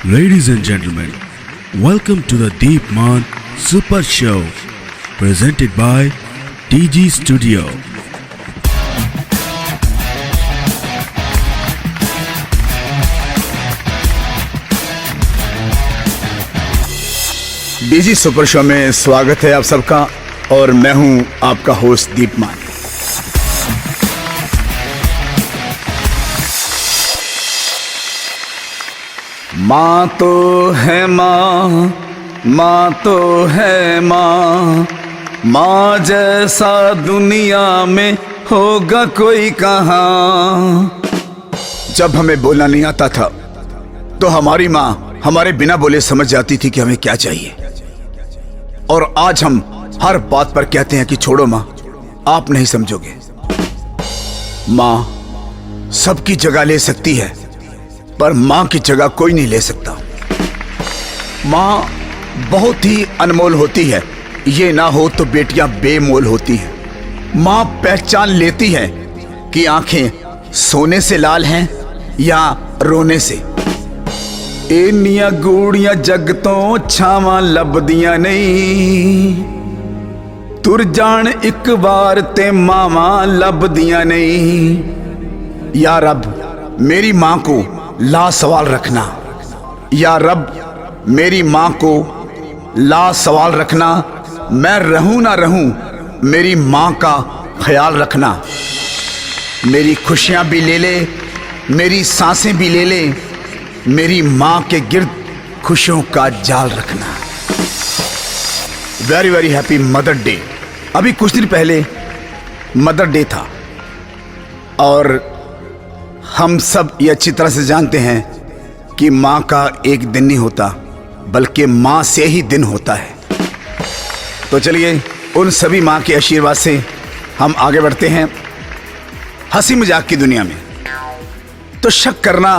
Ladies and gentlemen, welcome to the Deep Man Super Show, presented by TG Studio. DG super show में स्वागत है आप सबका और मैं हूं आपका होस्ट दीपमान। माँ तो है माँ, माँ तो है माँ, माँ जैसा दुनिया में होगा कोई कहाँ। जब हमें बोलना नहीं आता था तो हमारी माँ हमारे बिना बोले समझ जाती थी कि हमें क्या चाहिए, और आज हम हर बात पर कहते हैं कि छोड़ो माँ, आप नहीं समझोगे। माँ सबकी जगह ले सकती है पर माँ की जगह कोई नहीं ले सकता। माँ बहुत ही अनमोल होती है, ये ना हो तो बेटियां बेमोल होती हैं। माँ पहचान लेती है कि आंखें सोने से लाल हैं या रोने से। इन्नियां गूड़ियां जग तो छावां लभदियां नहीं, तुर जान एक बार ते मावां लभदियां नहीं। या रब मेरी माँ को लासवाल रखना, या रब मेरी माँ को लासवाल रखना। मैं रहूं ना रहूं मेरी माँ का ख्याल रखना। मेरी खुशियाँ भी ले ले, मेरी सांसें भी ले ले, मेरी माँ के गिर्द खुशियों का जाल रखना। Very very happy mother day. अभी कुछ दिन पहले मदर डे था और हम सब ये अच्छी तरह से जानते हैं कि माँ का एक दिन नहीं होता बल्कि माँ से ही दिन होता है। तो चलिए उन सभी माँ के आशीर्वाद से हम आगे बढ़ते हैं हंसी मजाक की दुनिया में। तो शक करना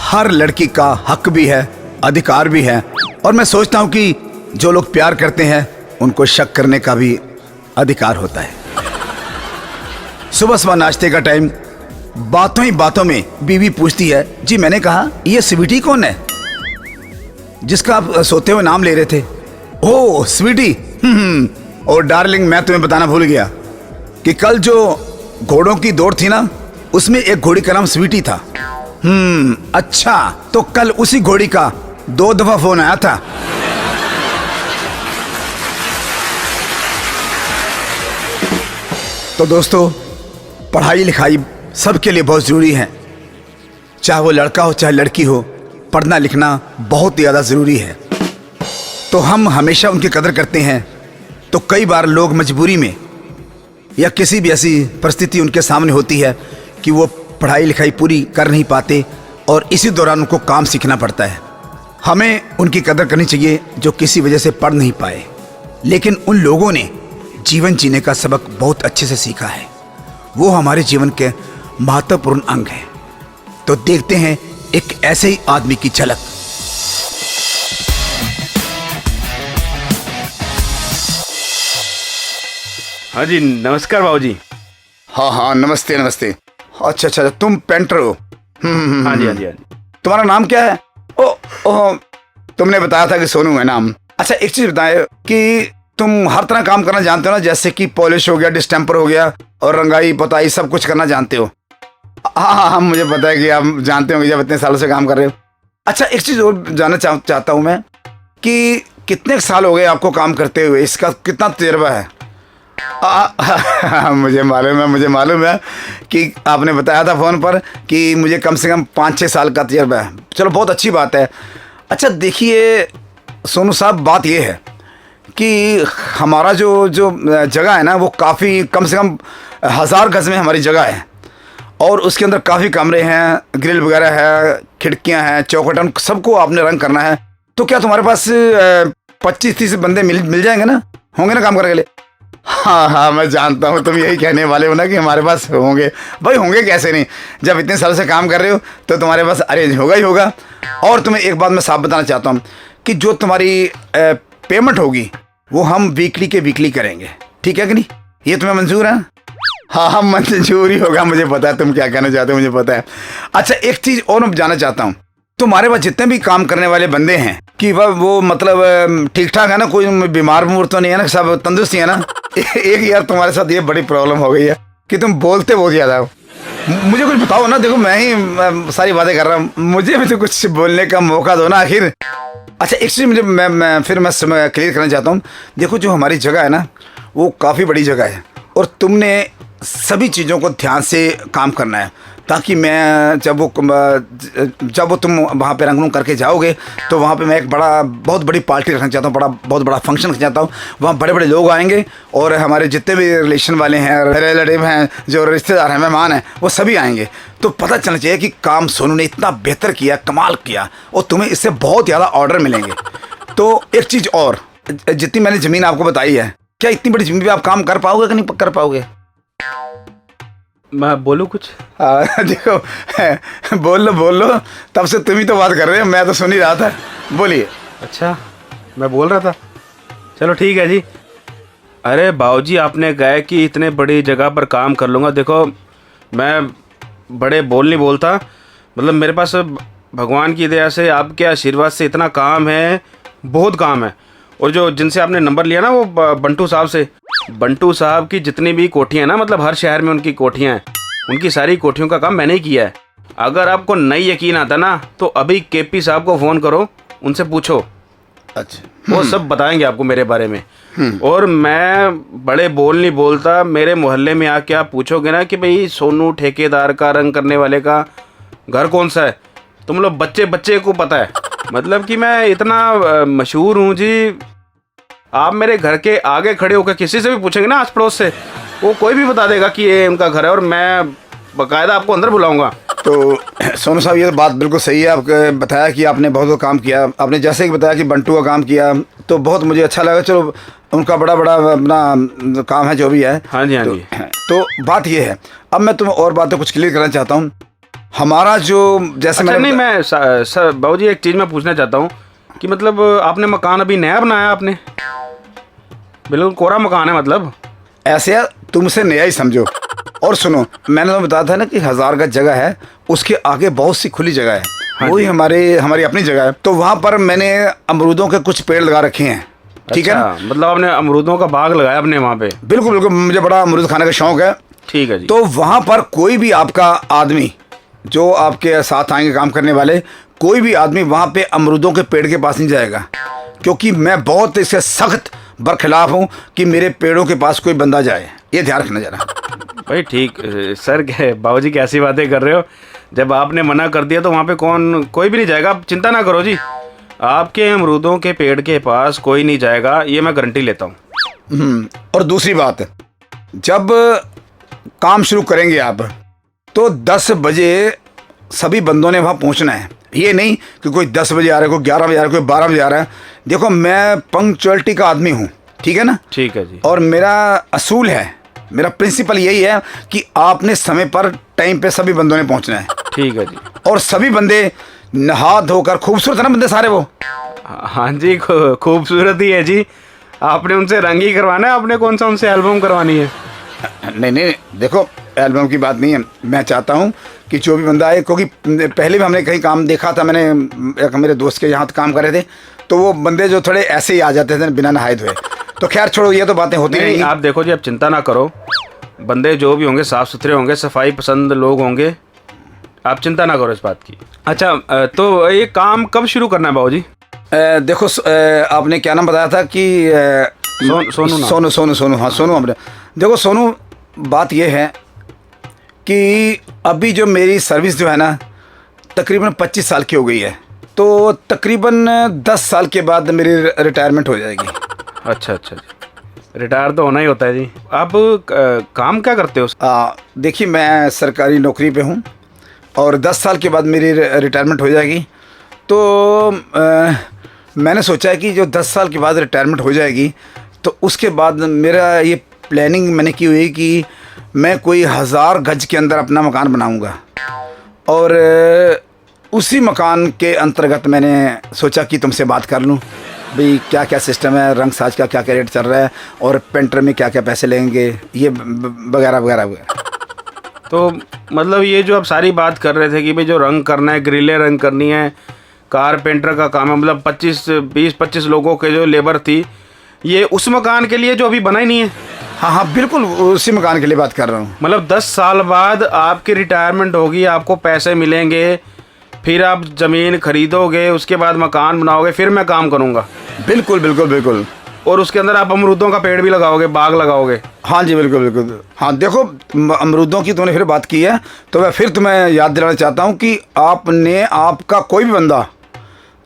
हर लड़की का हक भी है, अधिकार भी है, और मैं सोचता हूँ कि जो लोग प्यार करते हैं उनको शक करने का भी अधिकार होता है। सुबह सुबह नाश्ते का टाइम, बातों ही बातों में बीवी पूछती है, जी मैंने कहा ये स्वीटी कौन है जिसका आप सोते हुए नाम ले रहे थे? ओह स्वीटी। और डार्लिंग मैं तुम्हें बताना भूल गया कि कल जो घोड़ों की दौड़ थी ना, उसमें एक घोड़ी का नाम स्वीटी था। अच्छा, तो कल उसी घोड़ी का 2 दफा फोन आया था। तो दोस्तों, पढ़ाई लिखाई सबके लिए बहुत ज़रूरी है, चाहे वो लड़का हो चाहे लड़की हो। पढ़ना लिखना बहुत ज़्यादा ज़रूरी है। तो हम हमेशा उनकी कदर करते हैं। तो कई बार लोग मजबूरी में या किसी भी ऐसी परिस्थिति उनके सामने होती है कि वो पढ़ाई लिखाई पूरी कर नहीं पाते और इसी दौरान उनको काम सीखना पड़ता है। हमें उनकी कदर करनी चाहिए जो किसी वजह से पढ़ नहीं पाए, लेकिन उन लोगों ने जीवन जीने का सबक बहुत अच्छे से सीखा है। वो हमारे जीवन के महत्वपूर्ण अंग हैं। तो देखते हैं एक ऐसे ही आदमी की झलक। हाँ जी, नमस्कार बाबूजी। हाँ हाँ, नमस्ते नमस्ते। अच्छा अच्छा, तुम पेंटर हो? हाँ जी हाँ जी हाँ जी। तुम्हारा नाम क्या है? ओ, तुमने बताया था कि सोनू है नाम। अच्छा एक चीज बताए कि तुम हर तरह काम करना जानते हो ना, जैसे कि पॉलिश हो गया, डिस्टेम्पर हो गया, और रंगाई पोताई सब कुछ करना जानते हो? हाँ, मुझे पता है कि आप जानते होंगे जब इतने सालों से काम कर रहे हो। अच्छा एक चीज़ और जानना चाहता हूँ मैं कि कितने साल हो गए आपको काम करते हुए, इसका कितना तजुर्बा है? मुझे मालूम है कि आपने बताया था फ़ोन पर कि मुझे कम से कम 5-6 साल का तजुर्बा है। चलो बहुत अच्छी बात है। अच्छा देखिए सोनू साहब, बात ये है कि हमारा जो जगह है ना, वो काफ़ी कम से कम 1000 गज में हमारी जगह है, और उसके अंदर काफ़ी कमरे हैं, ग्रिल वगैरह है, खिड़कियां हैं, चौखटन, सबको आपने रंग करना है। तो क्या तुम्हारे पास 25-30 बंदे मिल जाएंगे ना, होंगे ना काम करने के लिए? हाँ हाँ, मैं जानता हूँ तुम यही कहने वाले हो ना कि हमारे पास होंगे। भाई होंगे कैसे नहीं, जब इतने साल से काम कर रहे हो तो तुम्हारे पास अरेंज होगा ही होगा। और तुम्हें एक बात मैं साफ बताना चाहता हूँ कि जो तुम्हारी पेमेंट होगी वो हम वीकली के वीकली करेंगे, ठीक है कि नहीं? ये तुम्हें मंजूर है? हाँ हाँ, मंजूर ही होगा, मुझे पता है तुम क्या कहना चाहते हो, मुझे पता है। अच्छा एक चीज़ और मैं जानना चाहता हूँ तुम्हारे पास जितने भी काम करने वाले बंदे हैं कि वो मतलब ठीक ठाक है ना, कोई बीमार बमूर तो नहीं है ना, सब तंदुरुस्त ही है ना? एक यार तुम्हारे साथ ये बड़ी प्रॉब्लम हो गई है कि तुम बोलते बहुत ज़्यादा हो। मुझे कुछ बताओ ना, देखो मैं ही सारी बातें कर रहा हूँ, मुझे भी तो कुछ बोलने का मौका दो ना आखिर। अच्छा एक चीज़ मुझे मैं क्लियर करना चाहता हूँ। देखो जो हमारी जगह है ना वो काफ़ी बड़ी जगह है और तुमने सभी चीज़ों को ध्यान से काम करना है, ताकि मैं जब वो तुम वहाँ पे रंगरूंग करके जाओगे तो वहाँ पे मैं एक बहुत बड़ी पार्टी रखना चाहता हूँ, बहुत बड़ा फंक्शन रखना चाहता हूँ। वहाँ बड़े बड़े लोग आएंगे और हमारे जितने भी रिलेशन वाले हैं, रिलेटिव हैं, जो रिश्तेदार हैं, मेहमान हैं, वो सभी आएंगे। तो पता चलना चाहिए कि काम सोनू ने इतना बेहतर किया, कमाल किया, और तुम्हें इससे बहुत ज़्यादा ऑर्डर मिलेंगे। तो एक चीज़ और, जितनी मैंने ज़मीन आपको बताई है, क्या इतनी बड़ी ज़मीन पर आप काम कर पाओगे कि नहीं कर पाओगे? मैं बोलूँ कुछ? देखो बोल लो, तब से तुम ही तो बात कर रहे हो, मैं तो सुन ही रहा था। बोलिए। अच्छा मैं बोल रहा था, चलो ठीक है जी। अरे बाबूजी आपने कहा कि इतने बड़ी जगह पर काम कर लूँगा। देखो मैं बड़े बोल नहीं बोलता, मतलब मेरे पास भगवान की दया से, आपके आशीर्वाद से इतना काम है, बहुत काम है। और जो जिनसे आपने नंबर लिया ना, वो बंटू साहब से, बंटू साहब की जितनी भी कोठियाँ हैं ना, मतलब हर शहर में उनकी कोठियाँ हैं, उनकी सारी कोठियों का काम मैंने ही किया है। अगर आपको नहीं यकीन आता ना तो अभी केपी साहब को फ़ोन करो, उनसे पूछो। अच्छा। वो सब बताएंगे आपको मेरे बारे में। और मैं बड़े बोल नहीं बोलता, मेरे मोहल्ले में आके आप पूछोगे ना कि भाई सोनू ठेकेदार का, रंग करने वाले का घर कौन सा है, तुम लोग बच्चे को पता है। मतलब कि मैं इतना मशहूर हूँ जी। आप मेरे घर के आगे खड़े होकर किसी से भी पूछेंगे ना आस पड़ोस से, वो कोई भी बता देगा कि ये उनका घर है, और मैं बाकायदा आपको अंदर बुलाऊंगा। तो सोनू साहब ये तो बात बिल्कुल सही है। आपने बताया कि आपने बहुत काम किया, आपने जैसे कि बताया कि बंटू का काम किया, तो बहुत मुझे अच्छा लगा। चलो उनका बड़ा अपना काम है जो भी है। हाँ जी, हाँ जी। तो बात ये है, अब मैं तुम्हें और बातें कुछ क्लियर करना चाहता हूँ। हमारा जो जैसे अच्छा, नहीं मैं बाबूजी एक चीज़ मैं पूछना चाहता हूँ कि मतलब आपने मकान अभी नया बनाया? आपने बिल्कुल कोरा मकान है मतलब? ऐसे है, तुमसे नया ही समझो। और सुनो, मैंने तो बताया था ना कि 1000 गज जगह है, उसके आगे बहुत सी खुली जगह है। हाँ, वही हमारी अपनी जगह है। तो वहाँ पर मैंने अमरूदों के कुछ पेड़ लगा रखे हैं। ठीक है ना? मतलब आपने अमरूदों का बाग लगाया अपने वहाँ पे? बिल्कुल बिल्कुल, मुझे बड़ा अमरूद खाने का शौक है। ठीक है जी। तो वहाँ पर कोई भी आपका आदमी, जो आपके साथ आएंगे काम करने वाले, कोई भी आदमी वहाँ पे अमरूदों के पेड़ के पास नहीं जाएगा, क्योंकि मैं बहुत इससे सख्त बरखिलाफ हूँ कि मेरे पेड़ों के पास कोई बंदा जाए। ये ध्यान रखना जरा। भाई ठीक सर, बाबूजी कैसी बातें कर रहे हो? जब आपने मना कर दिया तो वहाँ पे कोई भी नहीं जाएगा, आप चिंता ना करो जी। आपके अमरूदों के पेड़ के पास कोई नहीं जाएगा, ये मैं गारंटी लेता हूँ। और दूसरी बात, जब काम शुरू करेंगे आप, तो 10 बजे सभी बंदों ने वहाँ पहुँचना है। ये नहीं कि कोई 10 बजे आ रहा है, कोई 11 बजे आ रहा है, कोई 12 बजे आ रहा है। देखो मैं पंक्चुअलिटी का आदमी हूँ, ठीक है ना? ठीक है जी। और मेरा असूल है, मेरा प्रिंसिपल यही है कि आपने समय पर, टाइम पे सभी बंदों ने पहुँचना है। ठीक है जी। और सभी बंदे नहा धोकर, खूबसूरत है ना बंदे सारे वो? हाँ जी, खूबसूरत ही है जी। आपने उनसे रंग ही करवाना है, आपने कौन सा उनसे एल्बम करवानी है? नहीं, देखो एल्बम की बात नहीं है। मैं चाहता हूँ कि जो भी बंदा आए, क्योंकि पहले भी हमने कहीं काम देखा था, मैंने एक मेरे दोस्त के यहाँ काम कर रहे थे, तो वो बंदे जो थोड़े ऐसे ही आ जाते थे बिना नहाए धोए। तो खैर छोड़ो, ये तो बातें होती नहीं। आप देखो जी, आप चिंता ना करो, बंदे जो भी होंगे साफ़ सुथरे होंगे, सफाई पसंद लोग होंगे, आप चिंता ना करो इस बात की। अच्छा तो ये काम कब शुरू करना है बाबूजी? देखो आपने क्या नाम बताया था कि सोनू। हाँ सोनू। हमने देखो सोनू, बात ये है कि अभी जो मेरी सर्विस जो है ना, तकरीबन 25 साल की हो गई है, तो तकरीबन 10 साल के बाद मेरी रिटायरमेंट हो जाएगी। अच्छा जी, रिटायर तो होना ही होता है जी। आप काम क्या करते हो? देखिए मैं सरकारी नौकरी पे हूँ और 10 साल के बाद मेरी रिटायरमेंट हो जाएगी। तो मैंने सोचा है कि जो 10 साल के बाद रिटायरमेंट हो जाएगी, तो उसके बाद मेरा ये प्लानिंग मैंने की हुई कि मैं कोई 1000 गज के अंदर अपना मकान बनाऊंगा। और उसी मकान के अंतर्गत मैंने सोचा कि तुमसे बात कर लूं, भाई क्या क्या सिस्टम है, रंग साज का क्या क्या रेट चल रहा है, और पेंटर में क्या क्या पैसे लेंगे, ये वगैरह वगैरह वगैरह। तो मतलब ये जो आप सारी बात कर रहे थे कि भाई जो रंग करना है, ग्रिलें रंग करनी है, कारपेंटर का काम है, मतलब 20-25 लोगों के जो लेबर थी, ये उस मकान के लिए जो अभी बना ही नहीं है? हाँ हाँ बिल्कुल, उसी मकान के लिए बात कर रहा हूँ। मतलब 10 साल बाद आपकी रिटायरमेंट होगी, आपको पैसे मिलेंगे, फिर आप ज़मीन खरीदोगे, उसके बाद मकान बनाओगे, फिर मैं काम करूँगा? बिल्कुल बिल्कुल बिल्कुल। और उसके अंदर आप अमरूदों का पेड़ भी लगाओगे, बाग लगाओगे? हाँ जी बिल्कुल बिल्कुल। हाँ देखो, अमरूदों की तुमने फिर बात की है तो मैं फिर तुम्हें याद दिलाना चाहता हूँ कि आपका कोई भी बंदा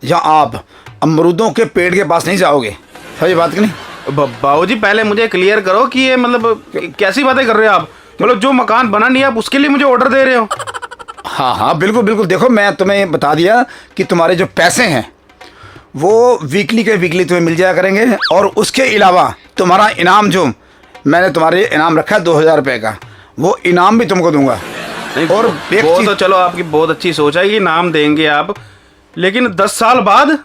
या आप अमरूदों के पेड़ के पास नहीं जाओगे। सही बात कि नहीं? बाबूजी पहले मुझे क्लियर करो कि ये मतलब कैसी बातें कर रहे हो आप? मतलब जो मकान बना नहीं है आप उसके लिए मुझे ऑर्डर दे रहे हो? हाँ हाँ बिल्कुल बिल्कुल। देखो मैं तुम्हें बता दिया कि तुम्हारे जो पैसे हैं वो वीकली के वीकली तुम्हें मिल जाया करेंगे, और उसके अलावा तुम्हारा इनाम जो मैंने तुम्हारे इनाम रखा है 2000 रुपये का, वो इनाम भी तुमको दूंगा। और वो तो चलो आपकी बहुत अच्छी सोच है कि इनाम देंगे आप, लेकिन 10 साल बाद?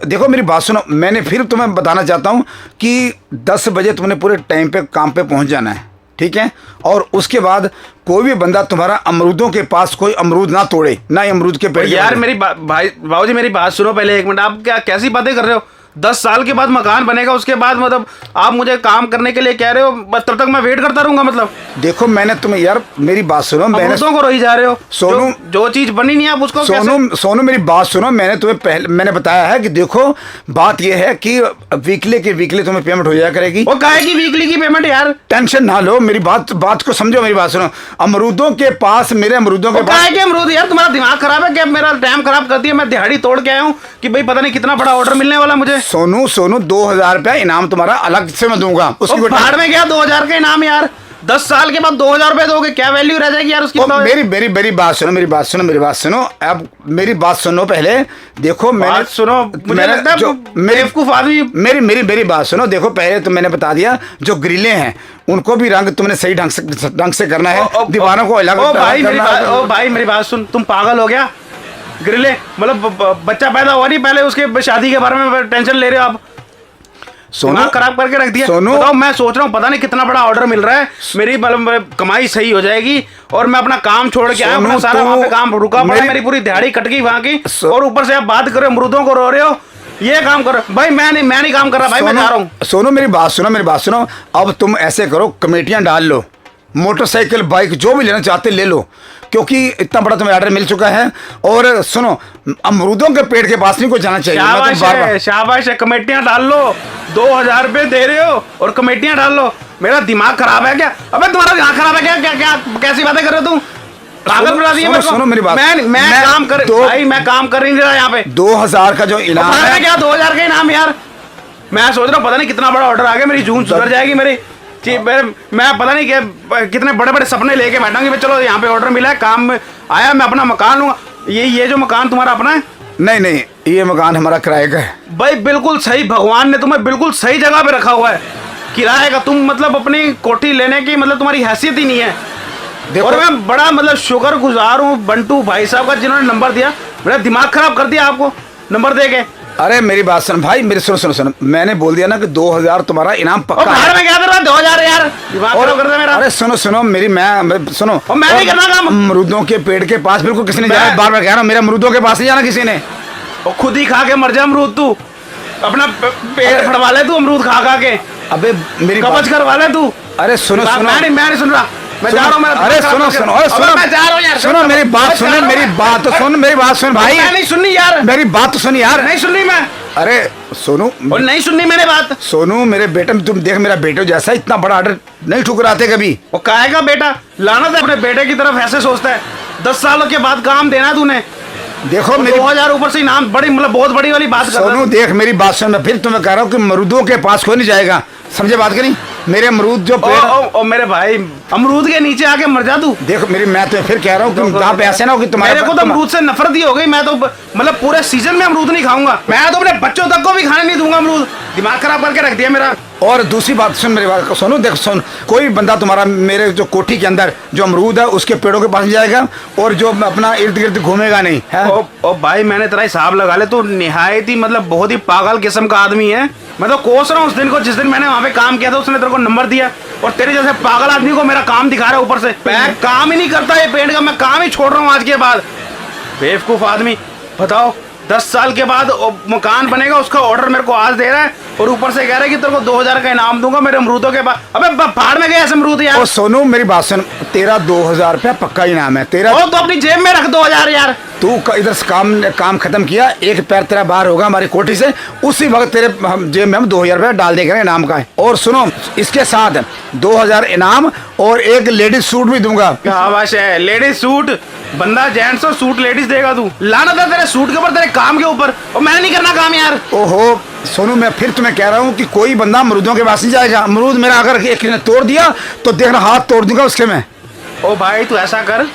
देखो मेरी बात सुनो, मैंने फिर तुम्हें बताना चाहता हूँ कि 10 बजे तुमने पूरे टाइम पे काम पे पहुँच जाना है, ठीक है? और उसके बाद कोई भी बंदा तुम्हारा अमरूदों के पास कोई अमरूद ना तोड़े, ना ही अमरूद के पेड़। यार मेरी बाबूजी मेरी बात सुनो पहले, एक मिनट। आप क्या कैसी बातें कर रहे हो? 10 साल के बाद मकान बनेगा, उसके बाद मतलब आप मुझे काम करने के लिए कह रहे हो, बस तब तक मैं वेट करता रहूंगा? मतलब देखो मैंने तुम्हें, यार मेरी बात सुनो, मैंने को रोई जा रहे हो। सोनू, जो चीज बनी नहीं आप उसको सोनू मेरी बात सुनो, मैंने तुम्हें पहले मैंने बताया है कि देखो बात यह है कि वीकली के वीकली तुम्हें पेमेंट हो जाया करेगी। वो काहे की वीकली की पेमेंट यार? टेंशन ना लो, मेरी बात को समझो, मेरी बात सुनो। अमरूदों के पास, मेरे अमरूदों के पास अमरूद? यार तुम्हारा दिमाग खराब है क्या? मेरा टाइम खराब कर दिया। मैं दिहाड़ी तोड़ के आया हूँ कि भाई पता नहीं कितना बड़ा ऑर्डर मिलने वाला मुझे। सोनू 2000 रुपया इनाम तुम्हारा अलग से मैं दूंगा। उसकी भाड़ में क्या 2000 का इनाम यार? 10 साल के बाद 2000 रुपए दोगे, क्या वैल्यू रह जाएगी यार उसकी? मेरी बात सुनो, मेरी बात सुनो। अब मेरी बात सुनो पहले। देखो मैंने सुनो, मुझे लगता है बेवकूफ आदमी। मेरी बात सुनो। देखो पहले तो मैंने बता दिया, जो ग्रिलें हैं उनको भी रंग तुमने सही ढंग से करना है, दीवारों को अलग भाई मेरी बात सुन, तुम पागल हो गया? ग्रिले मतलब बच्चा पैदा हुआ नहीं पहले उसके शादी के बारे में टेंशन ले रहे हो आप? सोनू खराब करके रख दिया। बताओ, मैं सोच रहा हूँ पता नहीं कितना बड़ा ऑर्डर मिल रहा है, मेरी मतलब कमाई सही हो जाएगी, और मैं अपना काम छोड़ के आया, अपना सारा वहाँ पे काम रुका पड़ा, मेरी पूरी दिहाड़ी कट गई वहाँ की, और ऊपर से आप बात कर रहे हो अमरूदों को रो रहे हो। ये काम करो भाई, मैं नहीं काम कर रहा भाई, मैं जा रहा हूँ। सोनू मेरी बात सुनो। अब तुम ऐसे करो, कमेटियां डाल लो, मोटरसाइकिल बाइक जो भी लेना चाहते ले लो, क्योंकि इतना बड़ा तुम्हें ऑर्डर मिल चुका है। और सुनो, अमरूदों के पेड़ के पास नहीं कोई जाना चाहिए। शाबाश है, कमेटियां डाल लो। 2000 रुपए दे रहे हो और कमेटियां डाल लो? मेरा दिमाग खराब है क्या? अबे तुम्हारा दिमाग खराब है क्या? कैसी बातें कर रहे हो तुम? पागल बना दिया मेरे को। सुनो मेरी बात, मैं काम कर भाई, मैं काम कर रही हूँ यहाँ पे। 2000 का जो इनाम है क्या? 2000 का इनाम यार? मैं सोच रहा हूँ पता नहीं कितना बड़ा ऑर्डर आ गया, मेरी जून सुधर जाएगी मेरी। मैं पता नहीं कितने बड़े बड़े सपने लेके बैठाऊंगी। चलो यहाँ पे ऑर्डर मिला है, काम में आया, मैं अपना मकान लूंगा। ये जो मकान तुम्हारा अपना है? नहीं, ये मकान हमारा किराए का है। भाई बिल्कुल सही, भगवान ने तुम्हें बिल्कुल सही जगह पे रखा हुआ है। किराए का तुम मतलब अपनी कोठी लेने की मतलब तुम्हारी हैसियत ही नहीं है। और मैं बड़ा मतलब शुक्रगुजार हूँ बंटू भाई साहब का, जिन्होंने नंबर दिया। मेरा दिमाग खराब कर दिया आपको नंबर दे के। अरे मेरी बात सुन भाई, मेरी सुनो, मैंने बोल दिया ना कि 2000 तुम्हारा इनाम पक्का है। मैं क्या कर रहा 2000 यार? दिमाग खराब कर दिया मेरा। अरे सुनो, मैं सुनो, मैं नहीं करना काम। अमरूदों के पेड़ के पास बिल्कुल किसी ने जाना, बार बार कह रहा हूँ, मेरे अमरूदों के पास नहीं जाना किसी ने। और खुद ही खा के मर जा अमरूद, तू अपना पेड़ फड़वा ले, तू अमरूद खा के। अबे मेरी कवच करवा ले तू। अरे सुनो, मैं नहीं सुन रहा, मैं जा रहा हूँ। अरे सुनो, मैं जा रहा हूँ यार। सुनो मेरी बात सुन, मेरी बात सुन भाई। मैं नहीं सुननी यार, मेरी बात तो सुन यार। नहीं सुननी मैं। अरे सोनू, और नहीं सुननी मैंने बात। सोनू मेरे बेटे, तुम देख मेरा बेटे जैसा इतना बड़ा ऑर्डर नहीं ठुकराते कभी। वो काहेगा बेटा? लानत है अपने बेटे की तरफ, ऐसे सोचता है। 10 सालों के बाद काम देना तूने। देखो मेरी 2000 ऊपर से इनाम, बड़ी मतलब बहुत बड़ी वाली बात कर रहा हूं। सोनू देख मेरी बात सुन, मैं फिर तुम्हें कह रहा हूँ कि अमरूदों के पास कोई नहीं जाएगा, समझे बात की नहीं? मेरे अमरूद जो पेड़ मेरे भाई, अमरूद के नीचे आके मर जा तू। देखो मैं तुम्हें फिर कह रहा हूँ कि यहाँ पे ऐसे ना हो कि तुम्हारे मेरे को तो अमरूद से नफरत ही हो गई। मैं तो मतलब पूरे सीजन में अमरूद नहीं खाऊंगा। मैं तो अपने बच्चों तक को भी खाने नहीं दूंगा अमरूद। दिमाग खराब करके रख दिया मेरा। और दूसरी बात सुन, मेरी बात को सोनू, देख सुन, कोई बंदा तुम्हारा मेरे जो कोठी के अंदर जो अमरूद है उसके पेड़ों के पास नहीं जाएगा और जो अपना इर्द गिर्द घूमेगा नहीं है। ओ भाई, मैंने तेरा हिसाब लगा ले, तू निहायत ही मतलब बहुत ही पागल किस्म का आदमी है। मैं तो कोस रहा हूँ उस दिन को, जिस दिन मैंने वहाँ पे काम किया था उसने तेरे को नंबर दिया, और तेरे जैसे पागल आदमी को मेरा काम दिखा रहा है ऊपर से। मैं काम ही नहीं करता ये पेंट का, मैं काम ही छोड़ रहा हूँ आज के बाद। बेवकूफ आदमी। बताओ, 10 साल के बाद मकान बनेगा, उसका ऑर्डर मेरे को आज दे रहा है, और ऊपर से कह रहा है कि तेरे को 2000 का इनाम दूंगा मेरे अमरूदों के बाद। अबे पहाड़ में गए ऐसे अमरूद यार। ओ सोनू, मेरी बात सुन, तेरा 2000 रुपया पक्का इनाम है तेरा। तो अपनी जेब में रख 2000 यार। तू इधर से काम खत्म किया, एक पैर तेरा बाहर होगा हमारी कोठी से, उसी वक्त तेरे जेब में हम 2000 रुपया डाल देंगे इनाम का है। और सुनो, इसके साथ 2000 इनाम और एक लेडीज सूट भी दूंगा। क्या बात है, लेडीज सूट? बंदा जेंट्स और सूट लेडीज देगा तू? लाना था तेरे सूट के ऊपर, तेरे काम के ऊपर, और मैंने नहीं करना काम यार। ओहो सोनू, मैं फिर तुम्हें कह रहा हूँ कि कोई बंदा अमरूदों के पास नहीं जाएगा। अमरूद मेरा अगर एक ने तोड़ दिया तो देखना हाथ तोड़ दूंगा उसके मैं। ओ भाई, तू ऐसा कर,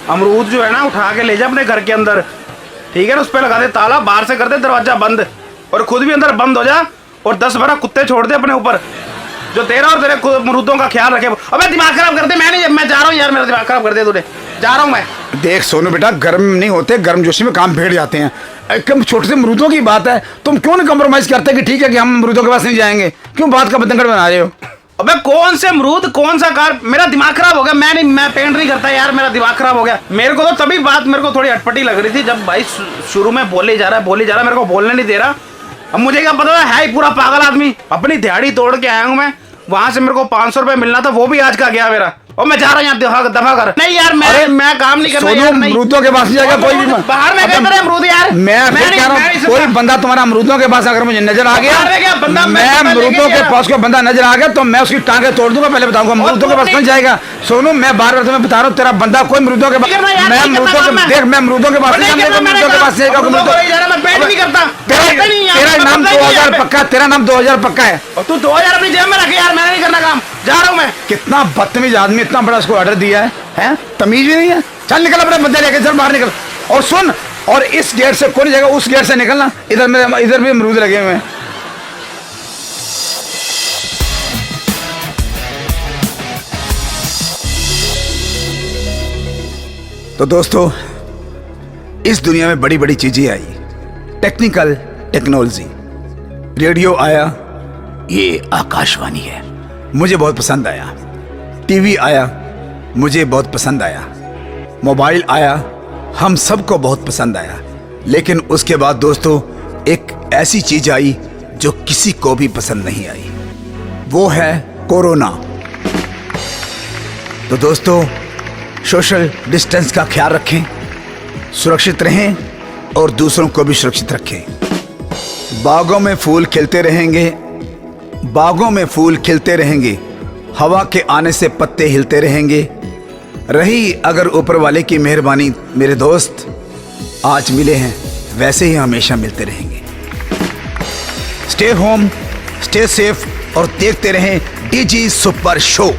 अमरूद जो है ना उठा के ले जा अपने घर के अंदर, ठीक है ना? उस पर लगा दे ताला, बाहर से कर दे दरवाजा बंद, और खुद भी अंदर बंद हो जा, और 10-12 कुत्ते छोड़ दे अपने ऊपर जो तेरा और तेरे अमरूदों का ख्याल रखे। अबे दिमाग खराब कर दे, मैं जा रहा हूँ यार, मेरा दिमाग खराब कर दे तूने। जा रहा हूँ मैं। देख सोनू बेटा, गर्म नहीं होते, गर्मजोशी में काम बिगड़ जाते हैं। एकदम छोटे से अमरूदों की बात है, तुम क्यों नहीं कम्प्रोमाइज करते कि ठीक है कि हम अमरूदों के पास नहीं जाएंगे? क्यों बात का बतंगड़ बना रहे हो? अबे कौन से अमरूद, कौन सा कार? मेरा दिमाग खराब हो गया। मैं पेंट नहीं करता यार, मेरा दिमाग खराब हो गया। मेरे को तो तभी बात मेरे को थोड़ी अटपटी लग रही थी जब भाई शुरू में बोले जा रहा है, मेरे को बोलने नहीं दे रहा। अब मुझे क्या पता था, है ही पूरा पागल आदमी। अपनी दिहाड़ी तोड़ के आया हूँ मैं, वहां से मेरे को 500 रुपए मिलना था, वो भी आज का गया मेरा। और मैं जा रहा हूँ यहाँ, दफा कर। नहीं यार, मैं काम नहीं करना यार। अमरूदों के पास जाएगा कोई भी, बाहर में गए मेरे अमरूद यार। मैं कह रहा हूँ, कोई बंदा तुम्हारा अमरूदों के पास अगर मुझे नजर आ गया, मैं अमरूदों के पास कोई बंदा नजर आ गया तो मैं उसकी टांगे तोड़ दूंगा। पहले बताऊंगा, अमरूदों के पास नहीं जाएगा। सोनू, मैं बार बार तुम्हें बता रहा हूँ, तेरा बंदा कोई अमरूदों के पास, मैं अमरूदों के देख, मैं अमरूदों के पास जाएगा। तेरा नाम 2000 पक्का, तेरा नाम 2000 पक्का है। और तू 2000 अपनी जेब में रखे यार, मैंने नहीं करना काम, जा रहा हूँ मैं। कितना बदतमीज आदमी, इतना बड़ा उसको ऑर्डर दिया है? तमीज भी नहीं है। चल निकल, अपने बंदे लेके चल, बाहर निकल। और सुन, और इस गेट से कोई जगह, उस गेट से निकलना, इधर भी अमरूद लगे हुए हैं। तो दोस्तों, इस दुनिया में बड़ी बड़ी चीजें आई, टेक्नोलॉजी, रेडियो आया, ये आकाशवाणी है, मुझे बहुत पसंद आया। टीवी आया, मुझे बहुत पसंद आया। मोबाइल आया, हम सबको बहुत पसंद आया। लेकिन उसके बाद दोस्तों, एक ऐसी चीज आई जो किसी को भी पसंद नहीं आई, वो है कोरोना। तो दोस्तों, सोशल डिस्टेंस का ख्याल रखें, सुरक्षित रहें और दूसरों को भी सुरक्षित रखें। बागों में फूल खिलते रहेंगे, बागों में फूल खिलते रहेंगे, हवा के आने से पत्ते हिलते रहेंगे। रही अगर ऊपर वाले की मेहरबानी मेरे दोस्त, आज मिले हैं वैसे ही हमेशा मिलते रहेंगे। स्टे होम, स्टे सेफ और देखते रहें डीजी सुपर शो।